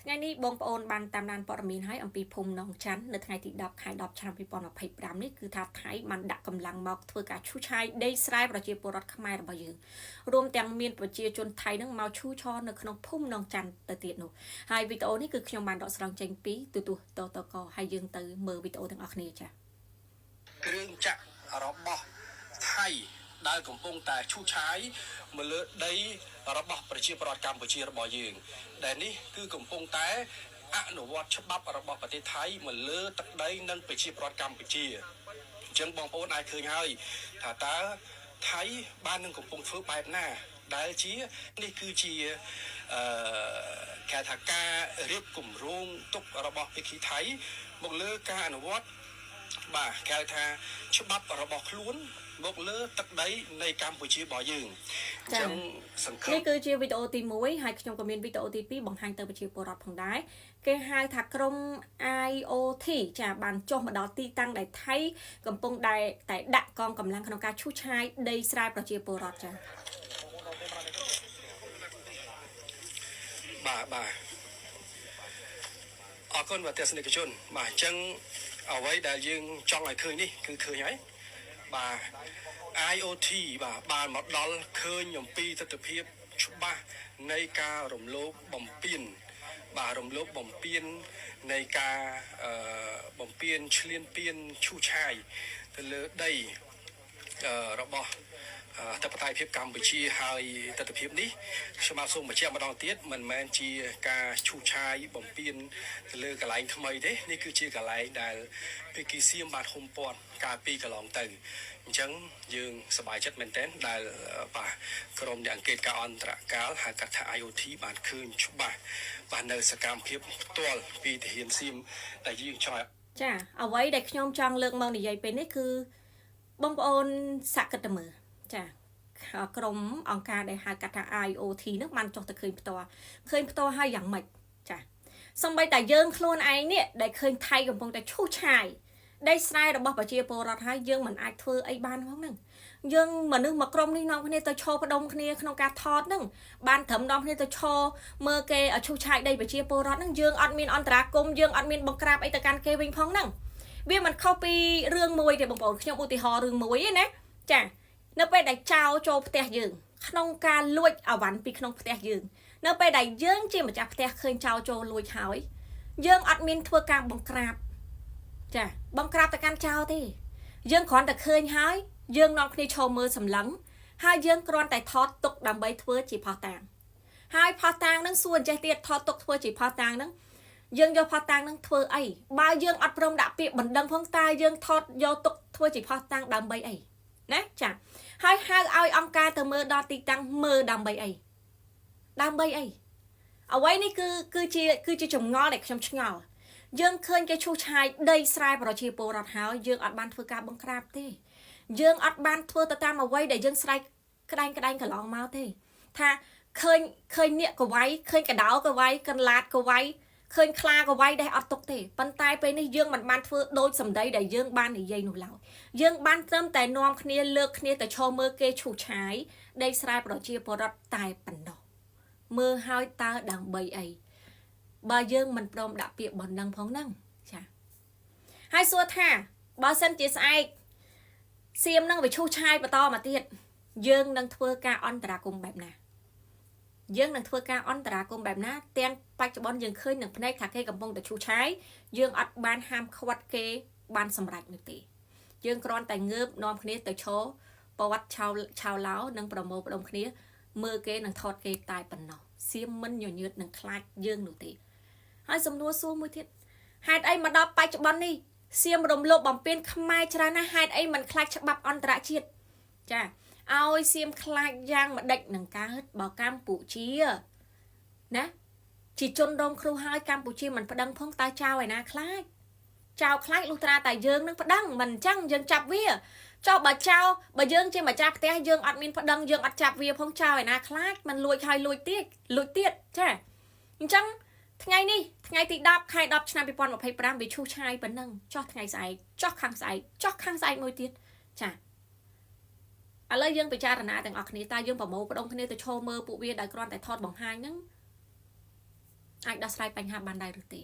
ថ្ងៃនេះបងប្អូនបានតាមដានព័ត៌មានហើយអំពីភូមិនងច័ន្ទនៅថ្ងៃទី10ខែ10ឆ្នាំ2025នេះគឺថាថៃបានដាក់កម្លាំងមកធ្វើការឈូសឆាយដីស្រែប្រជាពលរដ្ឋខ្មែររបស់យើងរួមទាំងមានប្រជាជនថៃនឹងមកឈូសឆាយនៅក្នុងភូមិនងច័ន្ទទៅទៀតនោះហើយវីដេអូនេះគឺខ្ញុំបានដកស្រង់ចេញពីទូទស្សន៍តកហើយយើងទៅមើលវីដេអូទាំងអស់គ្នាចា៎គ្រឿងចាក់របស់ថៃដែលកំពុងតែឈូសឆាយមកលើដីរបស់ប្រជាពលរដ្ឋកម្ពុជារបស់យើងដែលនេះគឺកំពុងតែអនុវត្តច្បាប់របស់ប្រទេសថៃមកលើទឹកដីនិងប្រជាពលរដ្ឋកម្ពុជាអញ្ចឹងបងប្អូនអាចឃើញហើយថាតើថៃបាននឹងកំពុងធ្វើបែបណាដែលជានេះគឺជាគេថាការរៀបគម្រោងទុករបស់ភាគីថៃមកលើការអនុវត្តបាទគេថាច្បាប់របស់ខ្លួនមកលើទឹកដីនៃកម្ពុជារបស់យើងអញ្ចឹងសង្ឃឹមនេះគឺជាវីដេអូទី1ហើយខ្ញុំក៏មានវីដេអូទី2បង្ហាញទៅប្រជាពលរដ្ឋផងដែរគេហៅថាក្រុម IOT ចាបានចុះមកដល់ទីតាំងដែលថៃកំពុងតែដាក់កងកម្លាំងក្នុងការឈូសឆាយដីស្រែប្រជាពលរដ្ឋចាបាទអរគុណបាទទស្សនិកជនបាទអញ្ចឹងអ្វីដែលយើងចង់ឲ្យឃើញនេះគឺឃើញហើយបាទ IOT បាទបានមកដល់ឃើញអំពីទស្សនវិជ្ជាច្បាស់នៃការរំលោភបំពានបាទរំលោភបំពាននៃការបំពានឈ្លានពានឈូសឆាយទៅលើដីរបស់អធិបតេយ្យភាពកម្ពុជាហើយទស្សនវិជ្ជានេះខ្ញុំបាទសូមបញ្ជាក់ម្ដងទៀតមិនមែនជាការឈូសឆាយបំពានទៅលើកន្លែងថ្មីទេនេះគឺជាកន្លែងដែលភាគីសៀមបានហ៊ុំព័ទ្ធកាលពីកន្លងទៅអញ្ចឹងយើងសប្បាយចិត្តមែនទែនដែលបាទក្រុមអ្នកអង្កេតការអន្តរកាលហៅកាត់ថា IOT បានឃើញច្បាស់បាទនៅសកម្មភាពផ្ទាល់ពីទាហានសៀមដែលយើងចង់ចាអ្វីដែលខ្ញុំចង់លើកមកនិយាយពេលនេះគឺបងប្អូនសាកគិតទៅមើលចាក្រុមអង្គការដែលហៅកាត់ថា IOT នឹងបានចុះទៅឃើញផ្ទាល់ហើយយ៉ាងម៉េចចាសម្បីតែយើងខ្លួនឯងនេះដែលឃើញថៃកំពុងតែឈូសឆាយដីស្រែរបស់ប្រជាពលរដ្ឋហើយយើងមិនអាចធ្វើអីបានផងហ្នឹងយើងមនុស្សមួយក្រុមនេះនាំគ្នាទៅឈរផ្ដុំគ្នាក្នុងការថតហ្នឹងបានត្រឹមនាំគ្នាទៅឈរមើលគេឈូសឆាយដីប្រជាពលរដ្ឋហ្នឹងយើងអត់មានអន្តរាគមន៍យើងអត់មានបង្ក្រាបអីទៅកាន់គេវិញផងហ្នឹងវាមិនខុសពីរឿងមួយទេបងប្អូនខ្ញុំឧទាហរណ៍រឿងមួយឯណាចានៅពេលដែលចោរចូលផ្ទះយើងក្នុងការលួចអវ៉ាន់ពីក្នុងផ្ទះយើងនៅពេលដែលយើងជាម្ចាស់ផ្ទះឃើញចោរចូលលួចហើយយើងអត់មានធ្វើការបង្ក្រាបចាបង្ក្រាបទៅកាន់ចោរទេយើងគ្រាន់តែឃើញហើយយើងនាំគ្នាឈរមើលសម្លឹងហើយយើងគ្រាន់តែថតទុកដើម្បីធ្វើជាផុសតាងហើយផុសតាងនឹងសួរអញ្ចេះទៀតថតទុកធ្វើជាផុសតាងនឹងយើងយកផុសតាងនឹងធ្វើអីបើយើងអត់ព្រមដាក់ពាក្យបណ្ដឹងផងតើយើងថតយកទុកធ្វើជាផុសតាងដើម្បីអីណាចាហើយហៅឲ្យអង្គការទៅមើលដល់ទីតាំងមើលដើម្បីអីអ្វីនេះគឺជាចម្ងល់ដែលខ្ញុំឆ្ងល់យើងឃើញគេឈូសឆាយដីស្រែប្រជាពលរដ្ឋហើយយើងអត់បានធ្វើការបង្ក្រាបទេយើងអត់បានធ្វើទៅតាមអ្វីដែលយើងស្រែកក្តែងកន្លងមកទេថាឃើញនាគកវៃឃើញកដោកវៃកន្លាតកវៃឃើញខ្លាកវៃដែលអត់ទុកទេប៉ុន្តែពេលនេះយើងមិនបានធ្វើដូចសម្ដីដែលយើងបាននិយាយនោះឡើយយើងបានត្រឹមតែនាំគ្នាលើកគ្នាទៅឈរមើលគេឈូសឆាយដីស្រែប្រជាពលរដ្ឋតែប៉ុណ្ណោះមើលហើយតើដើម្បីអីបើយើងមិនព្រមដាក់ពាក្យបណ្ដឹងផងហ្នឹងចាហើយសួរថាបើសិនជាស្អែកសៀមនឹងវាឈូសឆាយបន្តមកទៀតយើងនឹងធ្វើការអន្តរាគមន៍បែបណាទាំងបច្ចុប្បន្នយើងឃើញនឹងភ្នែកថាគេកំពុងតែឈូសឆាយយើងអត់បានហាមឃាត់គេបានសម្រេចនោះទេយើងគ្រាន់តែងើបនាំគ្នាទៅឈរប្រវត្តិឆៅឡោនិងប្រមូលផ្ដុំគ្នាមើលគេនឹងថតគេតែប៉ុណ្ណោះសៀមមិនញញើតនឹងខ្លាចយើងនោះទេហើយសំណួរសួរមួយទៀតហេតុអីមកដល់បច្ចុប្បន្ននេះសៀមរំលោភបំពានខ្មែរច្រើនណាស់ហេតុអីមិនខ្លាចច្បាប់អន្តរជាតិចាឲ្យសៀមខ្លាចយ៉ាងម្ដេចនឹងកើតបើកម្ពុជាណាជាជនរងគ្រោះហើយកម្ពុជាមិនប្តឹងផងតើចៅឯណាខ្លាចលុះត្រាតែយើងនឹងប្តឹងមិនអញ្ចឹងយើងចាប់វាចុះបើយើងជាម្ចាស់ផ្ទះយើងអត់មានប្តឹងយើងអត់ចាប់វាផងចៅឯណាខ្លាចមិនលួចហើយលួចទៀតចាអញ្ចឹងថ្ងៃនេះថ្ងៃទី10ខែ10ឆ្នាំ2025វាឈូសឆាយប៉ុណ្ណឹងចុះថ្ងៃស្អែកចុះខាងស្អែកមួយទៀតចាឥឡូវយើងពិចារណាទាំងអស់គ្នាតើយើងប្រមូលផ្ដុំគ្នាទៅឈរមើលពួកវាដោយគ្រាន់តែថតបង្ហាញហ្នឹង អាចដោះស្រាយបញ្ហាបានដែរឬទេ